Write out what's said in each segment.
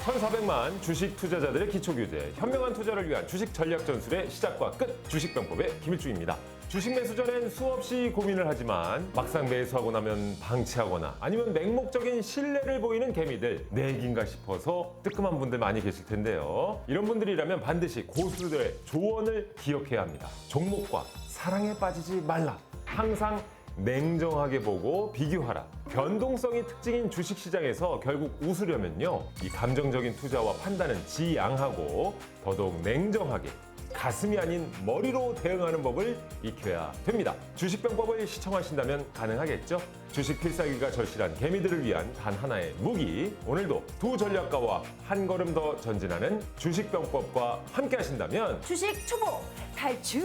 1,400만 주식 투자자들의 기초규제, 현명한 투자를 위한 주식 전략 전술의 시작과 끝, 주식병법의 김일중입니다. 주식 매수 전엔 수없이 고민을 하지만 막상 매수하고 나면 방치하거나 아니면 맹목적인 신뢰를 보이는 개미들, 내 얘긴가 싶어서 뜨끔한 분들 많이 계실 텐데요. 이런 분들이라면 반드시 고수들의 조언을 기억해야 합니다. 종목과 사랑에 빠지지 말라. 항상 냉정하게 보고 비교하라. 변동성이 특징인 주식시장에서 결국 웃으려면요, 이 감정적인 투자와 판단은 지양하고 더더욱 냉정하게 가슴이 아닌 머리로 대응하는 법을 익혀야 됩니다. 주식병법을 시청하신다면 가능하겠죠? 주식 필살기가 절실한 개미들을 위한 단 하나의 무기, 오늘도 두 전략가와 한 걸음 더 전진하는 주식병법과 함께 하신다면 주식 초보 탈출!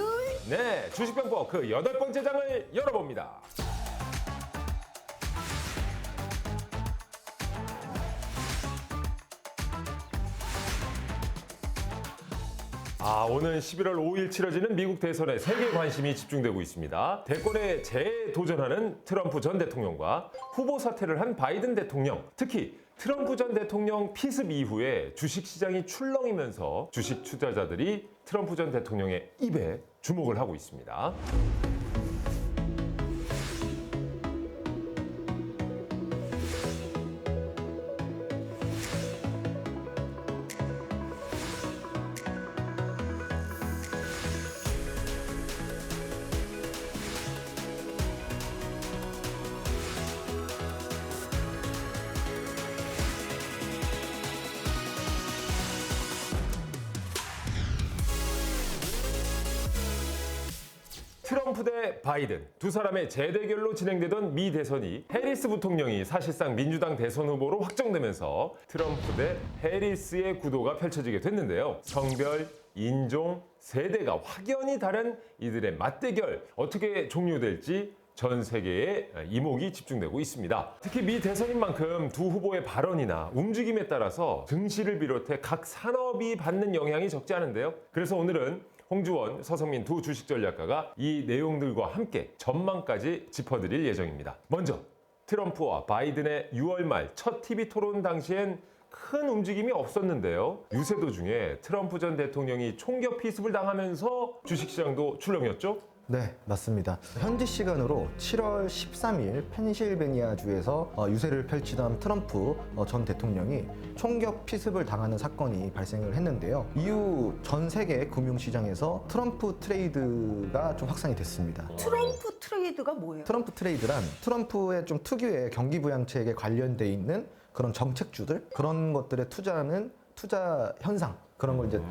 네, 주식병법 그 8번째 장을 열어봅니다. 오늘 11월 5일 치러지는 미국 대선에 세계 관심이 집중되고 있습니다. 대권에 재도전하는 트럼프 전 대통령과 후보 사퇴를 한 바이든 대통령, 특히 트럼프 전 대통령 피습 이후에 주식시장이 출렁이면서 주식 투자자들이 트럼프 전 대통령의 입에 주목을 하고 있습니다. 트럼프 대 바이든, 두 사람의 재대결로 진행되던 미 대선이 해리스 부통령이 사실상 민주당 대선 후보로 확정되면서 트럼프 대 해리스의 구도가 펼쳐지게 됐는데요. 성별, 인종, 세대가 확연히 다른 이들의 맞대결, 어떻게 종료될지 전 세계에 이목이 집중되고 있습니다. 특히 미 대선인 만큼 두 후보의 발언이나 움직임에 따라서 증시를 비롯해 각 산업이 받는 영향이 적지 않은데요. 그래서 오늘은 홍주원, 서성민 두 주식 전략가가 이 내용들과 함께 전망까지 짚어드릴 예정입니다. 먼저 트럼프와 바이든의 6월 말 첫 TV 토론 당시엔 큰 움직임이 없었는데요. 유세 도중에 트럼프 전 대통령이 총격 피습을 당하면서 주식시장도 출렁였죠? 네, 맞습니다. 현지 시간으로 7월 13일 펜실베니아주에서 유세를 펼치던 트럼프 전 대통령이 총격 피습을 당하는 사건이 발생을 했는데요. 이후 전 세계 금융시장에서 트럼프 트레이드가 좀 확산이 됐습니다. 트럼프 트레이드가 뭐예요? 트럼프 트레이드란 트럼프의 좀 특유의 경기부양책에 관련돼 있는 그런 정책주들, 그런 것들에 투자하는 투자 현상, 그런 걸 이제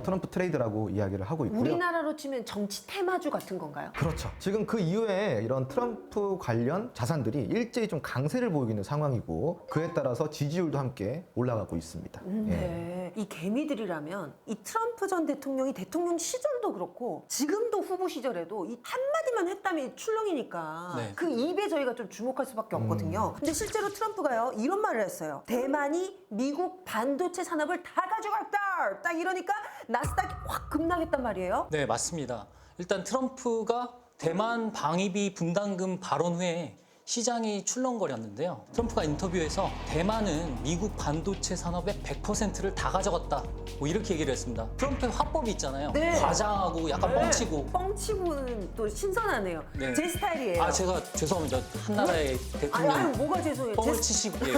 트럼프 트레이드라고 이야기를 하고 있고요. 우리나라로 치면 정치 테마주 같은 건가요? 그렇죠. 지금 그 이후에 이런 트럼프 관련 자산들이 일제히 좀 강세를 보이고 있는 상황이고, 그에 따라서 지지율도 함께 올라가고 있습니다. 네. 이 개미들이라면 이 트럼프 전 대통령이 대통령 시절도 그렇고 지금도 후보 시절에도 이 한마디만 했다면 출렁이니까 네. 그 입에 저희가 좀 주목할 수밖에 없거든요. 근데 실제로 트럼프가요, 이런 말을 했어요. 대만이 미국 반도체 산업을 다 가져갔다! 딱 이러니까 나스닥이 확 급락했단 말이에요. 네, 맞습니다. 일단 트럼프가 대만 방위비 분담금 발언 후에 시장이 출렁거렸는데요. 트럼프가 인터뷰에서 대만은 미국 반도체 산업의 100%를 다 가져갔다, 뭐 이렇게 얘기를 했습니다. 트럼프의 화법이 있잖아요. 네. 과장하고 약간 뻥치고. 뻥치고는 또 신선하네요. 네. 제 스타일이에요. 제가 죄송합니다. 한나라의 대통령 아유, 뭐가 죄송해요. 뻥을 치시고. 예.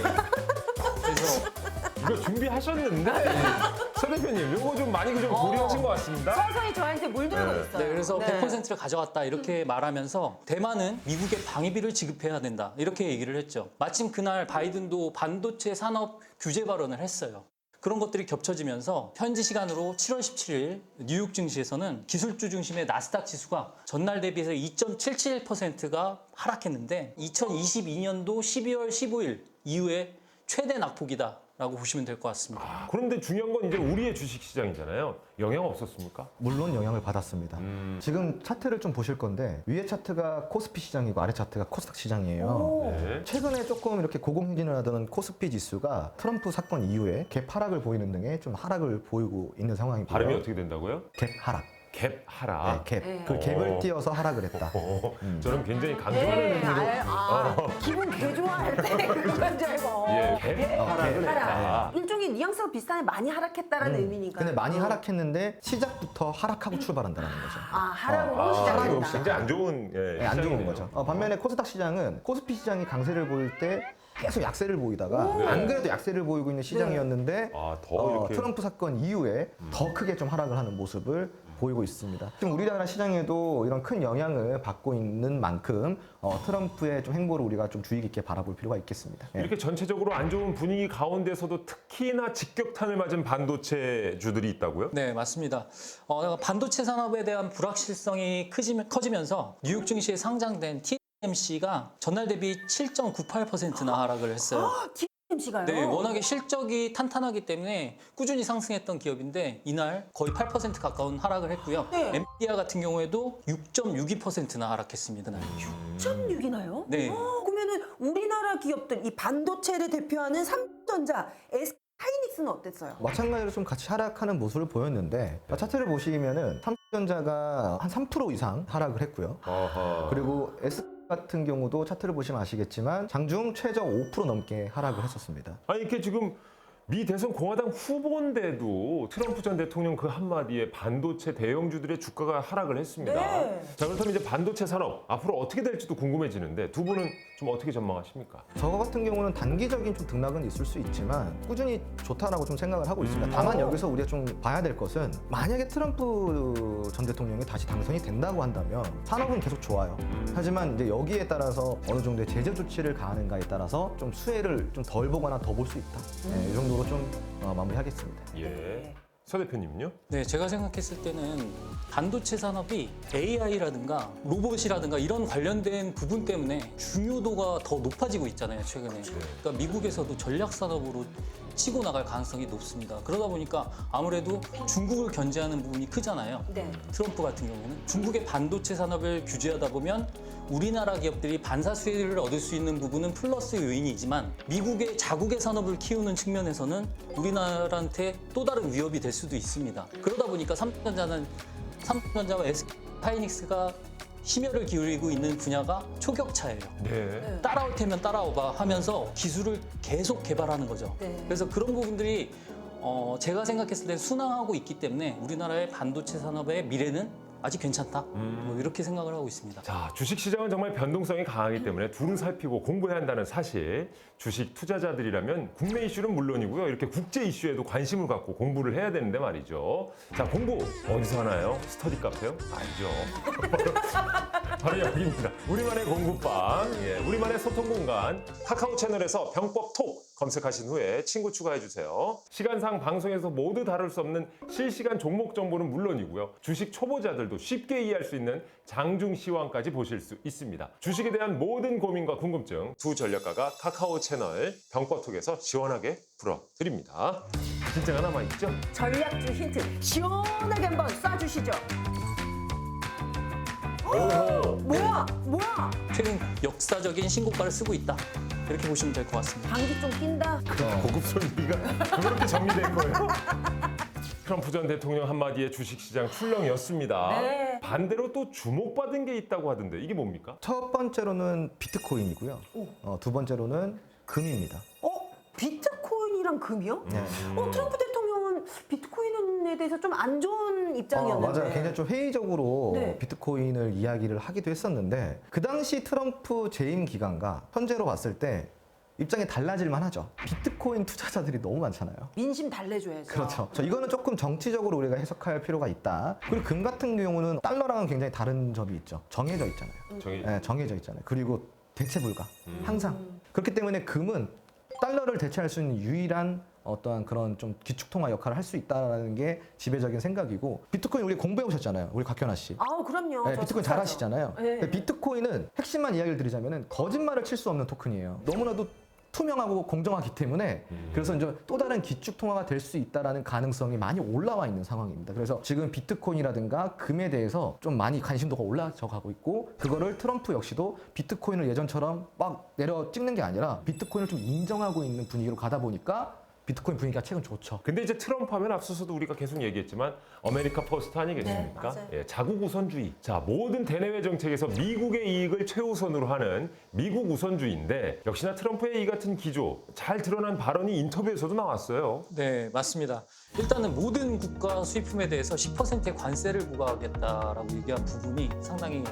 그래서 이거 준비하셨는데 서 대표님 요거 좀 많이 좀 고려하신 것 같습니다. 서서히 저한테 물들고 네. 있어요. 네, 그래서 100%를 가져갔다 이렇게 말하면서 대만은 미국에 방위비를 지급해야 된다 이렇게 얘기를 했죠. 마침 그날 바이든도 반도체 산업 규제 발언을 했어요. 그런 것들이 겹쳐지면서 현지 시간으로 7월 17일 뉴욕 증시에서는 기술주 중심의 나스닥 지수가 전날 대비해서 2.77%가 하락했는데 2022년도 12월 15일 이후에 최대 낙폭이다 라고 보시면 될 것 같습니다. 그런데 중요한 건 이제 우리의 주식시장이잖아요. 영향 없었습니까? 물론 영향을 받았습니다. 지금 차트를 좀 보실 건데, 위에 차트가 코스피 시장이고 아래 차트가 코스닥 시장이에요. 네. 최근에 조금 이렇게 고공행진을 하던 코스피 지수가 트럼프 사건 이후에 갭 하락을 보이는 등의 좀 하락을 보이고 있는 상황이고요. 발음이 어떻게 된다고요? 갭 하락. 갭 하락. 네, 갭. 네. 그 갭을 띄어서 하락을 했다. 저는 굉장히 강조하는 네, 의미로 기분 개 좋아할 때 그건 줄 알고. 예, 갭 하락을 했다. 일종의 뉘앙스가 비슷하게 많이 하락했다라는 의미니까. 근데 많이 하락했는데 시작부터 하락하고 출발한다는 거죠. 하락으로 하락이 시작했다. 굉장히 안 좋은 네, 안 좋은 시장이네요. 거죠. 반면에 코스닥 시장은 코스피 시장이 강세를 보일 때 계속 약세를 보이다가 안 그래도 약세를 보이고 있는 시장이었는데 더 이렇게 트럼프 사건 이후에 더 크게 좀 하락을 하는 모습을 보이고 있습니다. 지금 우리나라 시장에도 이런 큰 영향을 받고 있는 만큼 트럼프의 좀 행보를 우리가 좀 주의 깊게 바라볼 필요가 있겠습니다. 예. 이렇게 전체적으로 안 좋은 분위기 가운데서도 특히나 직격탄을 맞은 반도체주들이 있다고요? 네, 맞습니다. 반도체 산업에 대한 불확실성이 커지면서 뉴욕 증시에 상장된 TSMC가 전날 대비 7.98%나 하락을 했어요. TSMC가요? 네, 워낙에 실적이 탄탄하기 때문에 꾸준히 상승했던 기업인데 이날 거의 8% 가까운 하락을 했고요. 네. 엔비디아 같은 경우에도 6.62%나 하락했습니다. 6.6이나요? 네. 그러면은 우리나라 기업들 이 반도체를 대표하는 삼성전자, SK하이닉스는 어땠어요? 마찬가지로 좀 같이 하락하는 모습을 보였는데 차트를 보시면은 삼성전자가 한 3% 이상 하락을 했고요. 어허. 그리고 S 같은 경우도 차트를 보시면 아시겠지만 장중 최저 5% 넘게 하락을 했었습니다. 아니 이렇게 지금 미 대선 공화당 후보인데도 트럼프 전 대통령 그 한마디에 반도체 대형주들의 주가가 하락을 했습니다. 네. 자 그렇다면 이제 반도체 산업 앞으로 어떻게 될지도 궁금해지는데 두 분은 좀 어떻게 전망하십니까? 저 같은 경우는 단기적인 좀 등락은 있을 수 있지만 꾸준히 좋다라고 좀 생각을 하고 있습니다. 다만 여기서 우리가 좀 봐야 될 것은 만약에 트럼프 전 대통령이 다시 당선이 된다고 한다면 산업은 계속 좋아요. 하지만 이제 여기에 따라서 어느 정도의 제재 조치를 가하는가에 따라서 좀 수혜를 좀 덜 보거나 더 볼 수 있다. 네, 이 정도로 좀 마무리하겠습니다. 예. 서 대표님은요? 네, 제가 생각했을 때는 반도체 산업이 AI라든가 로봇이라든가 이런 관련된 부분 때문에 중요도가 더 높아지고 있잖아요, 최근에. 그러니까 미국에서도 전략 산업으로 치고 나갈 가능성이 높습니다. 그러다 보니까 아무래도 중국을 견제하는 부분이 크잖아요. 네. 트럼프 같은 경우에는 중국의 반도체 산업을 규제하다 보면 우리나라 기업들이 반사 수혜를 얻을 수 있는 부분은 플러스 요인이지만 미국의 자국의 산업을 키우는 측면에서는 우리나라한테 또 다른 위협이 될 수도 있습니다. 그러다 보니까 삼성전자와 SK하이닉스가 심혈을 기울이고 있는 분야가 초격차예요. 네. 따라올 테면 따라오봐 하면서 기술을 계속 개발하는 거죠. 네. 그래서 그런 부분들이 제가 생각했을 때 순항하고 있기 때문에 우리나라의 반도체 산업의 미래는 아직 괜찮다. 뭐 이렇게 생각을 하고 있습니다. 자, 주식시장은 정말 변동성이 강하기 때문에 두루 살피고 공부해야 한다는 사실. 주식 투자자들이라면 국내 이슈는 물론이고요. 이렇게 국제 이슈에도 관심을 갖고 공부를 해야 되는데 말이죠. 자, 공부 어디서 하나요? 스터디 카페요? 아니죠. 바로 여기입니다. 우리만의 공부방, 우리만의 소통 공간, 카카오 채널에서 병법 톡 검색하신 후에 친구 추가해주세요. 시간상 방송에서 모두 다룰 수 없는 실시간 종목 정보는 물론이고요. 주식 초보자들도 쉽게 이해할 수 있는 장중 시황까지 보실 수 있습니다. 주식에 대한 모든 고민과 궁금증 두 전략가가 카카오 채널 병법톡에서 시원하게 풀어드립니다. 진짜가 남아있죠? 전략주 힌트 시원하게 한번 쏴주시죠. 오호. 뭐야? 최근 역사적인 신고가를 쓰고 있다. 이렇게 보시면 될 것 같습니다. 방귀 좀 낀다. 고급스러운 얘기가 그렇게 정리된 거예요? 트럼프 전 대통령 한마디에 주식시장 출렁이었습니다. 네. 반대로 또 주목받은 게 있다고 하던데 이게 뭡니까? 첫 번째로는 비트코인이고요. 두 번째로는 금입니다. 비트코인이랑 금이요? 네. 트럼프 대통령은 비트코인에 대해서 좀 안 좋은 입장이었는데. 맞아요. 굉장히 좀 회의적으로 네. 비트코인을 이야기를 하기도 했었는데 그 당시 트럼프 재임 기간과 현재로 봤을 때 입장이 달라질만 하죠. 비트코인 투자자들이 너무 많잖아요. 민심 달래줘야죠. 그렇죠. 이거는 조금 정치적으로 우리가 해석할 필요가 있다. 그리고 금 같은 경우는 달러랑은 굉장히 다른 점이 있죠. 정해져 있잖아요. 네, 정해져 있잖아요. 그리고 대체 불가. 항상. 그렇기 때문에 금은 달러를 대체할 수 있는 유일한 어떠한 그런 좀 기축통화 역할을 할 수 있다는 게 지배적인 생각이고 비트코인 우리 공부해 오셨잖아요. 우리 곽현아 씨. 그럼요. 네, 저 비트코인 잘 잘 하시잖아요. 네. 근데 비트코인은 핵심만 이야기를 드리자면 거짓말을 칠 수 없는 토큰이에요. 너무나도 투명하고 공정하기 때문에 그래서 이제 또 다른 기축 통화가 될 수 있다라는 가능성이 많이 올라와 있는 상황입니다. 그래서 지금 비트코인이라든가 금에 대해서 좀 많이 관심도가 올라져 가고 있고 그거를 트럼프 역시도 비트코인을 예전처럼 막 내려 찍는 게 아니라 비트코인을 좀 인정하고 있는 분위기로 가다 보니까 비트코인 분위기가 최근 좋죠. 근데 이제 트럼프 하면 앞서서도 우리가 계속 얘기했지만 아메리카 퍼스트 아니겠습니까? 네, 맞아요. 예, 자국 우선주의. 자, 모든 대내외 정책에서 미국의 이익을 최우선으로 하는 미국 우선주의인데 역시나 트럼프의 이 같은 기조 잘 드러난 발언이 인터뷰에서도 나왔어요. 네, 맞습니다. 일단은 모든 국가 수입품에 대해서 10%의 관세를 부과하겠다라고 얘기한 부분이 상당히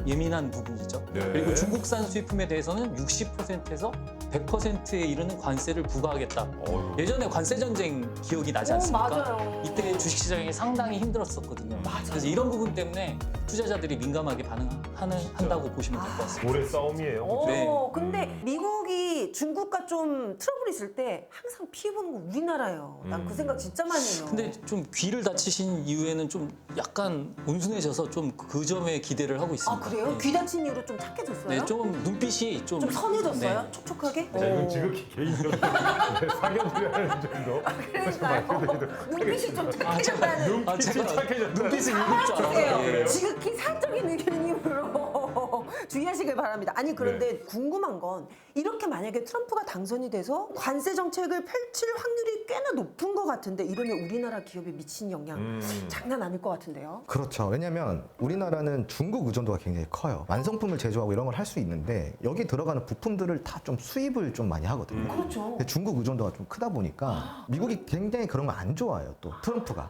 예민한 부분이죠. 네. 그리고 중국산 수입품에 대해서는 60%에서 100%에 이르는 관세를 부과하겠다. 어휴. 예전에 관세 전쟁 기억이 나지 않습니까? 맞아요. 이때 주식시장이 상당히 힘들었었거든요. 그래서 이런 부분 때문에 투자자들이 민감하게 반응한다고 보시면 될 것 같습니다. 오래 싸움이에요. 네. 근데 미국이 중국과 좀 트러블 있을 때 항상 피해보는 건 우리나라예요. 난 그 생각 진짜 많이 해요. 근데 좀 귀를 다치신 이후에는 좀 약간 온순해져서 좀 그 점에 기대를 하고 있습니다. 아 그래요? 네. 귀 다친 이후로 좀 착해졌어요? 네, 좀 눈빛이 좀 선해졌어요? 네. 촉촉하게? 자, 이건 지극히 개인적인 사견이라는 정도. 그러니까요. 눈빛이 좀 착해졌다는. 눈빛이 착해졌다. 눈빛을 읽을 줄 알았어요. 그래요. 지극히 사적인 의견이므로 주의하시길 바랍니다. 아니 그런데 네. 궁금한 건 이렇게 만약에 트럼프가 당선이 돼서 관세 정책을 펼칠 확률이 꽤나 높은 것 같은데 이러면 우리나라 기업에 미친 영향 장난 아닐 것 같은데요. 그렇죠. 왜냐하면 우리나라는 중국 의존도가 굉장히 커요. 완성품을 제조하고 이런 걸 할 수 있는데 여기 들어가는 부품들을 다 좀 수입을 좀 많이 하거든요. 그렇죠. 근데 중국 의존도가 좀 크다 보니까 미국이 굉장히 그런 거 안 좋아해요. 또 트럼프가.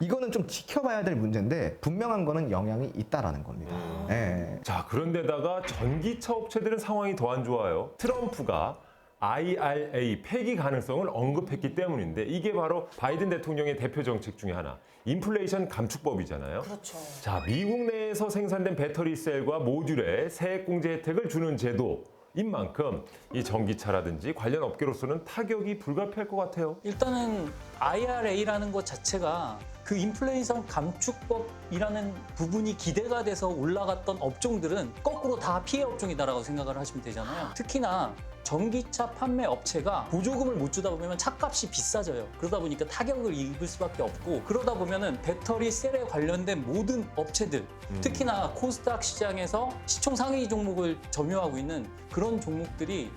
이거는 좀 지켜봐야 될 문제인데 분명한 거는 영향이 있다라는 겁니다. 예. 자, 그런데다가 전기차 업체들은 상황이 더 안 좋아요. 트럼프가 IRA 폐기 가능성을 언급했기 때문인데 이게 바로 바이든 대통령의 대표 정책 중에 하나. 인플레이션 감축법이잖아요. 그렇죠. 자, 미국 내에서 생산된 배터리 셀과 모듈에 세액 공제 혜택을 주는 제도인 만큼 이 전기차라든지 관련 업계로서는 타격이 불가피할 것 같아요. 일단은 IRA라는 것 자체가 그 인플레이션 감축법이라는 부분이 기대가 돼서 올라갔던 업종들은 거꾸로 다 피해 업종이다라고 생각을 하시면 되잖아요. 특히나 전기차 판매 업체가 보조금을 못 주다 보면 차값이 비싸져요. 그러다 보니까 타격을 입을 수밖에 없고 그러다 보면은 배터리 셀에 관련된 모든 업체들 특히나 코스닥 시장에서 시총 상위 종목을 점유하고 있는 그런 종목들이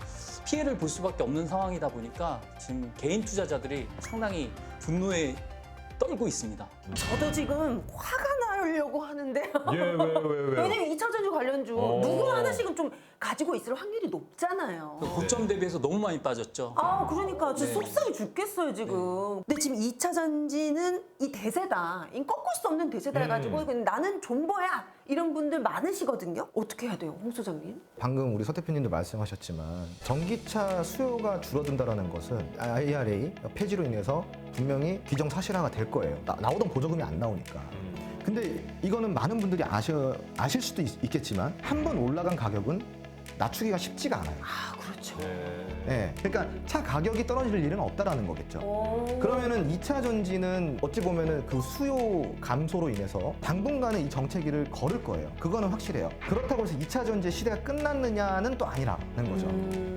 피해를 볼 수밖에 없는 상황이다 보니까 지금 개인 투자자들이 상당히 분노에 떨고 있습니다. 저도 지금 화가 나려고 하는데요. 예, 왜? 왜냐면 2차 전지 관련주 누구 하나씩은 좀 가지고 있을 확률이 높잖아요. 고점 대비해서 너무 많이 빠졌죠. 아, 그러니까 진짜 네. 속상해 죽겠어요 지금. 근데 지금 2차 전지는 이 대세다, 이 꺾을 수 없는 대세다 해가지고 나는 존버야 이런 분들 많으시거든요. 어떻게 해야 돼요, 홍 소장님? 방금 우리 서 대표님도 말씀하셨지만 전기차 수요가 줄어든다라는 것은 IRA 폐지로 인해서 분명히 기정사실화가 될 거예요. 나오던 보조금이 안 나오니까. 근데 이거는 많은 분들이 아실 수도 있겠지만 한 번 올라간 가격은 낮추기가 쉽지가 않아요. 아, 그렇죠. 네. 그러니까 차 가격이 떨어질 일은 없다라는 거겠죠. 그러면은 2차 전지는 어찌 보면은 그 수요 감소로 인해서 당분간은 이 정체기를 걸을 거예요. 그거는 확실해요. 그렇다고 해서 2차 전지 시대가 끝났느냐는 또 아니라는 거죠.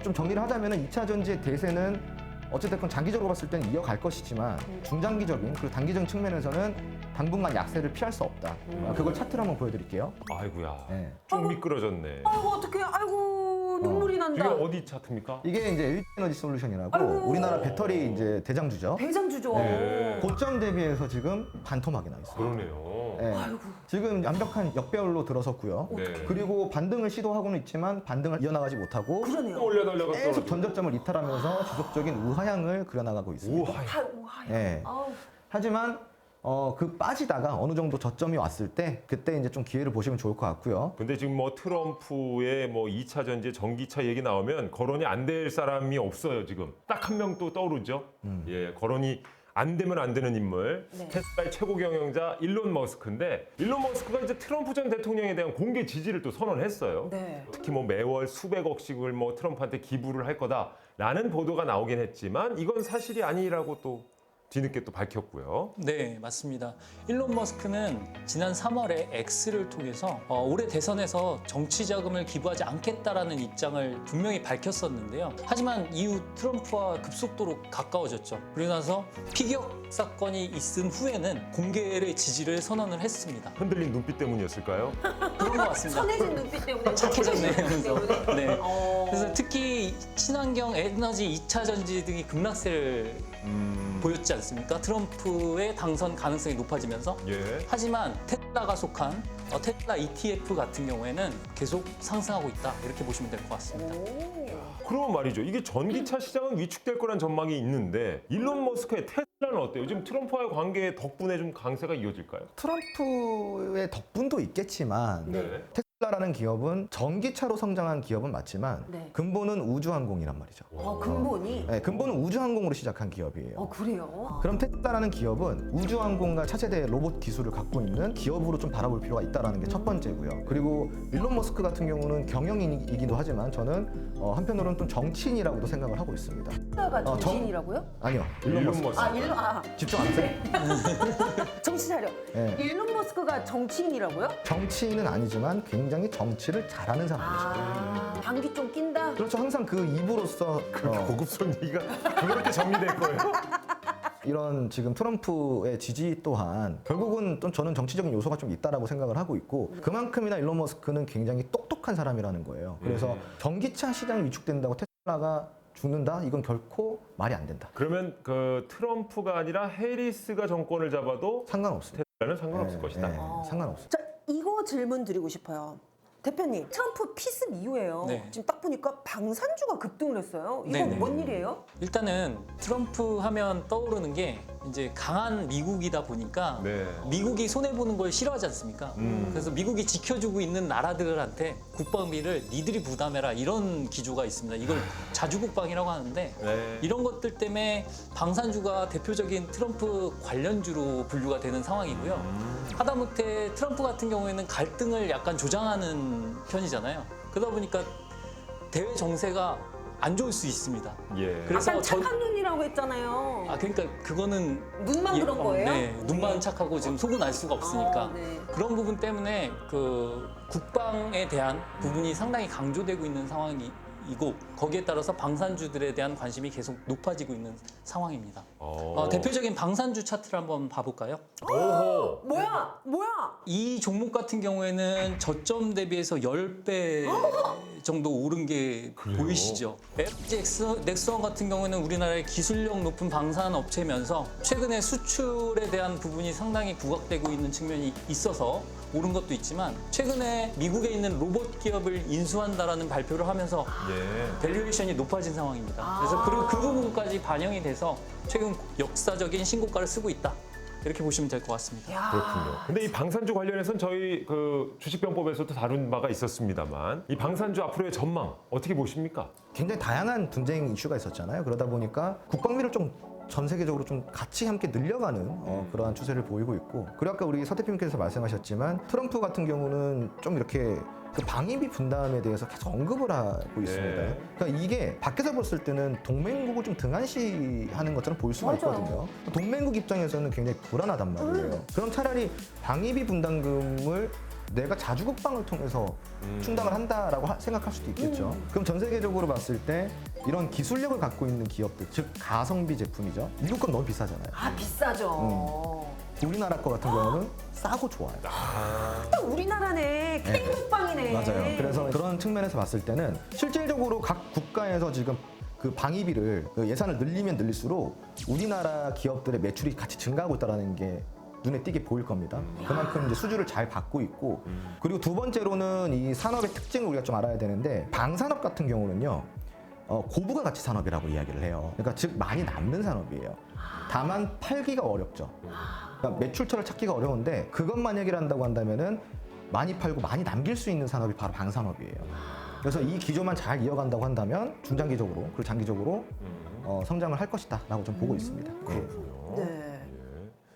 좀 정리를 하자면은 2차 전지의 대세는 어쨌든 장기적으로 봤을 때는 이어갈 것이지만 중장기적인 그리고 단기적인 측면에서는 당분간 약세를 피할 수 없다. 그걸 차트로 한번 보여드릴게요. 아이고야. 네. 좀 미끄러졌네. 아이고 어떡해, 아이고 눈물이 이게 난다. 어디 차트입니까? 이게 이제 LG에너지 솔루션이라고 아이고. 우리나라 배터리 이제 대장주죠. 대장주죠. 네. 고점 대비해서 지금 반토막이 나 있어요. 그러네요. 네. 아이고. 지금 완벽한 역배열로 들어섰고요. 네. 그리고 반등을 시도하고는 있지만 반등을 이어나가지 못하고 그러네요. 또 올려달라고 계속 떨어지고. 전저점을 이탈하면서 지속적인 우하향을 그려나가고 있습니다. 우와. 우하야. 네. 아우. 하지만 그 빠지다가 어느 정도 저점이 왔을 때 그때 이제 좀 기회를 보시면 좋을 것 같고요. 근데 지금 뭐 트럼프의 뭐 2차 전지 전기차 얘기 나오면 거론이 안 될 사람이 없어요, 지금. 딱 한 명 또 떠오르죠. 예, 거론이 안 되면 안 되는 인물. 네. 테슬라의 최고 경영자 일론 머스크인데 일론 머스크가 이제 트럼프 전 대통령에 대한 공개 지지를 또 선언했어요. 네. 특히 뭐 매월 수백억씩을 뭐 트럼프한테 기부를 할 거다라는 보도가 나오긴 했지만 이건 사실이 아니라고 또 뒤늦게 또 밝혔고요. 네, 맞습니다. 일론 머스크는 지난 3월에 X를 통해서 올해 대선에서 정치 자금을 기부하지 않겠다라는 입장을 분명히 밝혔었는데요. 하지만 이후 트럼프와 급속도로 가까워졌죠. 그러고 나서 피격 사건이 있은 후에는 공개의 지지를 선언을 했습니다. 흔들린 눈빛 때문이었을까요? 그런 것 같습니다. 선해진 눈빛 때문에. 착해졌네 눈빛 하면서. 때문에. 네. 그래서 특히 친환경 에너지 2차 전지 등이 급락세를 보였지 않습니까? 트럼프의 당선 가능성이 높아지면서. 예. 하지만 테슬라가 속한 테슬라 ETF 같은 경우에는 계속 상승하고 있다. 이렇게 보시면 될 것 같습니다. 그러면 말이죠. 이게 전기차 시장은 위축될 거란 전망이 있는데 일론 머스크의 테슬라는 어때요? 요즘 트럼프와의 관계 덕분에 좀 강세가 이어질까요? 트럼프의 덕분도 있겠지만 네. 테슬라라는 기업은 전기차로 성장한 기업은 맞지만 네. 근본은 우주항공이란 말이죠. 근본이. 네, 근본은 우주항공으로 시작한 기업이에요. 그래요? 그럼 테슬라라는 기업은 우주항공과 차세대 로봇 기술을 갖고 있는 기업으로 좀 바라볼 필요가 있다는 게 첫 번째고요. 그리고 일론 머스크 같은 경우는 경영인이기도 하지만 저는 한편으로는 좀 정치인이라고도 생각을 하고 있습니다. 테슬라가 정치인이라고요? 아니요, 일론 일론 머스크. 머스크. 집중 안 하세요? 정신 차려. 네. 일론 머스크가 정치인이라고요? 정치인은 아니지만 굉장히 정치를 잘하는 사람이죠. 방귀 좀 낀다? 그렇죠. 항상 그 입으로서 고급스러운 얘기가 그렇게 정리될 거예요? 이런 지금 트럼프의 지지 또한 결국은 또 저는 정치적인 요소가 좀 있다라고 생각을 하고 있고 그만큼이나 일론 머스크는 굉장히 똑똑한 사람이라는 거예요. 그래서 전기차 시장이 위축된다고 테슬라가 죽는다? 이건 결코 말이 안 된다. 그러면 그 트럼프가 아니라 해리스가 정권을 잡아도 상관없습니다. 테슬라는 상관없을 네, 것이다. 네, 상관없어요. 자, 이거 질문 드리고 싶어요. 대표님, 트럼프 피습 이후에요. 네. 지금 딱 보니까 방산주가 급등을 했어요. 이거 네네. 뭔 일이에요? 일단은 트럼프 하면 떠오르는 게 이제 강한 미국이다 보니까 네. 미국이 손해보는 걸 싫어하지 않습니까? 그래서 미국이 지켜주고 있는 나라들한테 국방비를 니들이 부담해라 이런 기조가 있습니다. 이걸 자주국방이라고 하는데 네. 이런 것들 때문에 방산주가 대표적인 트럼프 관련주로 분류가 되는 상황이고요. 하다못해 트럼프 같은 경우에는 갈등을 약간 조장하는 편이잖아요. 그러다 보니까 대외 정세가 안 좋을 수 있습니다. 예. 그래서 아까 착한 눈이라고 했잖아요. 그러니까 그거는 눈만 그런 거예요? 네, 눈만 네. 착하고 지금 속은 알 수가 없으니까 네. 그런 부분 때문에 그 국방에 대한 부분이 상당히 강조되고 있는 상황이고 거기에 따라서 방산주들에 대한 관심이 계속 높아지고 있는 상황입니다. 대표적인 방산주 차트를 한번 봐볼까요? 오호. 뭐야? 이 종목 같은 경우에는 저점 대비해서 10배 정도 오른 게 보이시죠? LG 넥스원 같은 경우에는 우리나라의 기술력 높은 방산 업체면서 최근에 수출에 대한 부분이 상당히 부각되고 있는 측면이 있어서 오른 것도 있지만 최근에 미국에 있는 로봇 기업을 인수한다라는 발표를 하면서 예. 밸류에이션이 높아진 상황입니다. 그래서 그리고 그 부분까지 반영이 돼서 최근 역사적인 신고가를 쓰고 있다. 이렇게 보시면 될 것 같습니다. 그렇군요. 근데 이 방산주 관련해서는 저희 그 주식병법에서도 다룬 바가 있었습니다만 이 방산주 앞으로의 전망 어떻게 보십니까? 굉장히 다양한 분쟁 이슈가 있었잖아요. 그러다 보니까 국방비를 좀 전 세계적으로 좀 같이 함께 늘려가는 그러한 추세를 보이고 있고 그리고 아까 우리 서 대표님께서 말씀하셨지만 트럼프 같은 경우는 좀 이렇게 그 방위비 분담에 대해서 계속 언급을 하고 있습니다. 네. 그러니까 이게 밖에서 봤을 때는 동맹국을 좀 등한시하는 것처럼 보일 수가 맞아요. 있거든요. 동맹국 입장에서는 굉장히 불안하단 말이에요. 그럼 차라리 방위비 분담금을 내가 자주국방을 통해서 충당을 한다라고 생각할 수도 있겠죠. 그럼 전 세계적으로 봤을 때 이런 기술력을 갖고 있는 기업들, 즉 가성비 제품이죠. 미국 건 너무 비싸잖아요. 비싸죠. 우리나라 거 같은 경우는 싸고 좋아요. 딱 우리나라네. K국방이네. 맞아요. 그래서 그런 측면에서 봤을 때는 실질적으로 각 국가에서 지금 그 방위비를 그 예산을 늘리면 늘릴수록 우리나라 기업들의 매출이 같이 증가하고 있다는 게 눈에 띄게 보일 겁니다. 그만큼 이제 수주를 잘 받고 있고 그리고 두 번째로는 이 산업의 특징을 우리가 좀 알아야 되는데 방산업 같은 경우는요 고부가 가치 산업이라고 이야기를 해요. 그러니까 즉 많이 남는 산업이에요. 다만 팔기가 어렵죠. 그러니까 매출처를 찾기가 어려운데 그것만 얘기를 한다고 한다면은 많이 팔고 많이 남길 수 있는 산업이 바로 방산업이에요. 그래서 이 기조만 잘 이어간다고 한다면 중장기적으로 그리고 장기적으로 성장을 할 것이다라고 좀 보고 있습니다. 그렇군요. 네.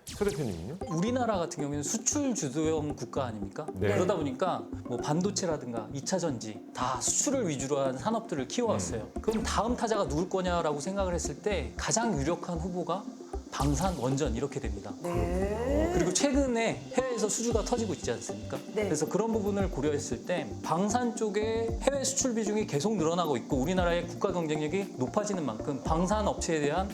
서 대표님은요? 우리나라 같은 경우에는 수출 주도형 국가 아닙니까? 네. 그러다 보니까 뭐 반도체라든가 2차 전지 다 수출을 위주로 한 산업들을 키워왔어요. 그럼 다음 타자가 누굴 거냐라고 생각을 했을 때 가장 유력한 후보가 방산, 원전 이렇게 됩니다. 네. 그리고 최근에 해외에서 수주가 터지고 있지 않습니까? 네. 그래서 그런 부분을 고려했을 때 방산 쪽에 해외 수출 비중이 계속 늘어나고 있고 우리나라의 국가 경쟁력이 높아지는 만큼 방산 업체에 대한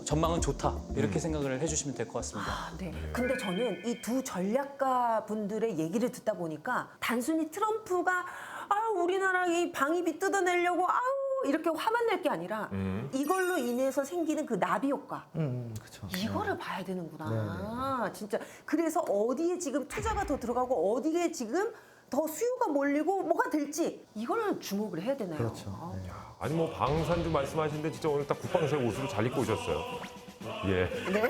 전망은 좋다 이렇게 생각을 해주시면 될 것 같습니다. 네. 근데 저는 이 두 전략가 분들의 얘기를 듣다 보니까 단순히 트럼프가 우리나라 이 방위비 뜯어내려고 이렇게 화만 낼 게 아니라 이걸로 인해서 생기는 그 나비 효과. 그렇죠. 이거를 봐야 되는구나. 진짜. 그래서 어디에 지금 투자가 더 들어가고 어디에 지금 더 수요가 몰리고 뭐가 될지 이걸 주목을 해야 되나요? 그렇죠. 네. 아니 뭐 방산주 말씀하시는데 진짜 오늘 딱 국방색 옷으로 잘 입고 오셨어요. 예. 네.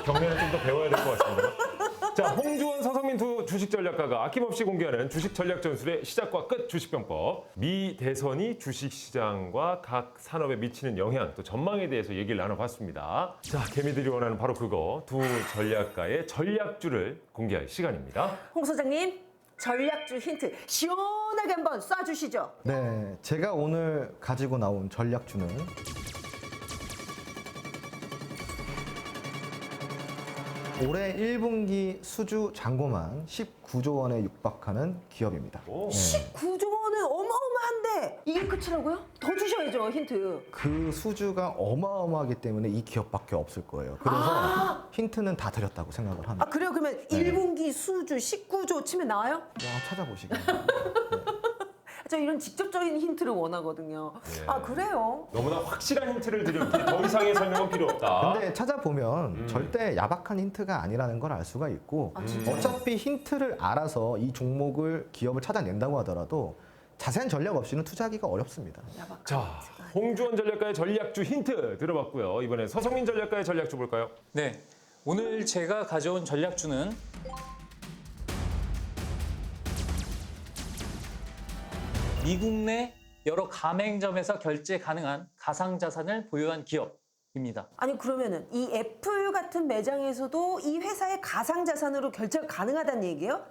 경례는 좀 더 배워야 될 것 같습니다. 자, 홍주원, 서성민 두 주식 전략가가 아낌없이 공개하는 주식 전략 전술의 시작과 끝 주식병법. 미 대선이 주식 시장과 각 산업에 미치는 영향 또 전망에 대해서 얘기를 나눠봤습니다. 자, 개미들이 원하는 바로 그거 두 전략가의 전략주를 공개할 시간입니다. 홍 소장님 전략주 힌트 시원하게 한번 쏴주시죠. 네, 제가 오늘 가지고 나온 전략주는 올해 1분기 수주 잔고만 19조 원에 육박하는 기업입니다. 오. 19조 원은 어마어마한데 이게 끝이라고요? 더 주셔야죠 힌트. 그 수주가 어마어마하기 때문에 이 기업밖에 없을 거예요. 그래서 힌트는 다 드렸다고 생각을 합니다. 아 그래요? 그러면 1분기 수주 19조 치면 나와요? 한번 찾아보시겠어요? 저 이런 직접적인 힌트를 원하거든요. 예. 아 그래요? 너무나 확실한 힌트를 드렸기 더 이상의 설명은 필요 없다. 근데 찾아보면 절대 야박한 힌트가 아니라는 걸 알 수가 있고 진짜요? 어차피 힌트를 알아서 이 종목을 기업을 찾아낸다고 하더라도 자세한 전략 없이는 투자하기가 어렵습니다. 야박한 자, 힌트가. 홍주원 전략가의 전략주 힌트 들어봤고요. 이번엔 서성민 전략가의 전략주 볼까요? 네, 오늘 제가 가져온 전략주는 미국 내 여러 가맹점에서 결제 가능한 가상자산을 보유한 기업입니다. 아니 그러면은 이 애플 같은 매장에서도 이 회사의 가상자산으로 결제가 가능하다는 얘기예요?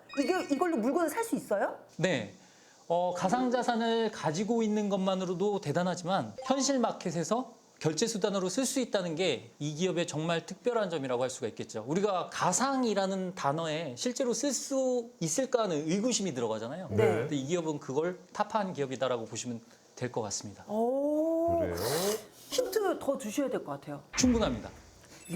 이걸로 물건을 살 수 있어요? 네, 가상자산을 가지고 있는 것만으로도 대단하지만 현실 마켓에서 결제 수단으로 쓸 수 있다는 게 이 기업의 정말 특별한 점이라고 할 수가 있겠죠. 우리가 가상이라는 단어에 실제로 쓸 수 있을까 하는 의구심이 들어가잖아요. 네. 근데 이 기업은 그걸 타파한 기업이다라고 보시면 될 것 같습니다. 오. 그래요? 힌트 더 주셔야 될 것 같아요. 충분합니다.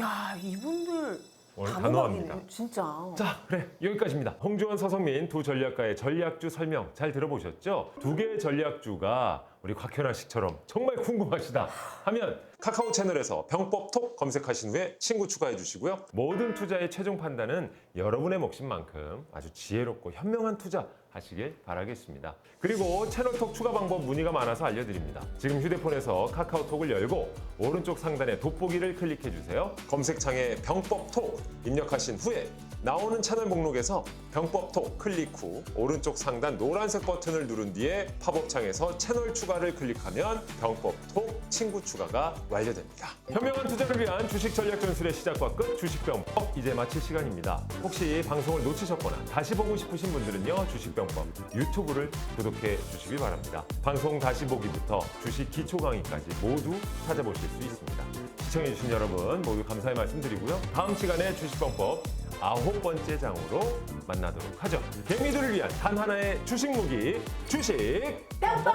야 이분들 오늘 단호박이네, 단호합니다. 진짜. 자, 그래 여기까지입니다. 홍주원, 서성민 두 전략가의 전략주 설명 잘 들어보셨죠? 두 개의 전략주가 우리 곽현아 씨처럼 정말 궁금하시다 하면 카카오 채널에서 병법톡 검색하신 후에 친구 추가해 주시고요. 모든 투자의 최종 판단은 여러분의 몫인 만큼 아주 지혜롭고 현명한 투자 하시길 바라겠습니다. 그리고 채널톡 추가 방법 문의가 많아서 알려드립니다. 지금 휴대폰에서 카카오톡을 열고 오른쪽 상단에 돋보기를 클릭해 주세요. 검색창에 병법톡 입력하신 후에 나오는 채널 목록에서 병법톡 클릭 후 오른쪽 상단 노란색 버튼을 누른 뒤에 팝업창에서 채널 추가를 클릭하면 병법톡 친구 추가가 완료됩니다. 현명한 투자를 위한 주식 전략 전술의 시작과 끝 주식병법 이제 마칠 시간입니다. 혹시 방송을 놓치셨거나 다시 보고 싶으신 분들은요 주식병법 유튜브를 구독해 주시기 바랍니다. 방송 다시 보기부터 주식 기초 강의까지 모두 찾아보실 수 있습니다. 시청해주신 여러분 모두 감사의 말씀드리고요. 다음 시간에 주식병법 9번째 장으로 만나도록 하죠. 개미들을 위한 단 하나의 주식 무기 주식 병법!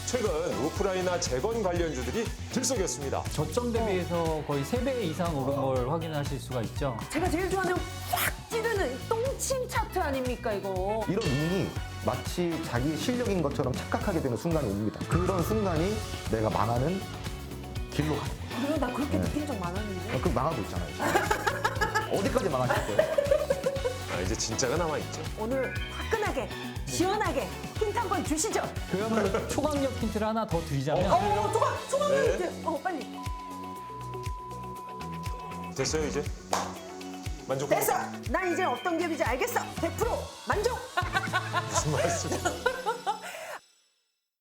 최근 오프라인화 재건 관련주들이 들썩였습니다. 저점 대비해서 거의 3배 이상 오른 걸 확인하실 수가 있죠. 제가 제일 좋아하는 확 찌르는 똥침 차트 아닙니까 이거? 이런 운이 마치 자기 실력인 것처럼 착각하게 되는 순간이 옵니다. 그런 순간이 내가 망하는 길로 가요. 그래요? 나 그렇게 느낀 적 많았는데. 그럼 망하고 있잖아요. 지금. 어디까지 망하실 거예요? 이제 진짜가 남아있죠. 오늘 화끈하게 시원하게 힌트 한 번 주시죠. 그야말로 초강력 힌트를 하나 더 드리자면 초반 네. 힌트. 빨리. 됐어요 이제? 만족? 됐어. 난 이제 어떤 기업인지 알겠어. 100% 만족. 무슨 말씀이세요?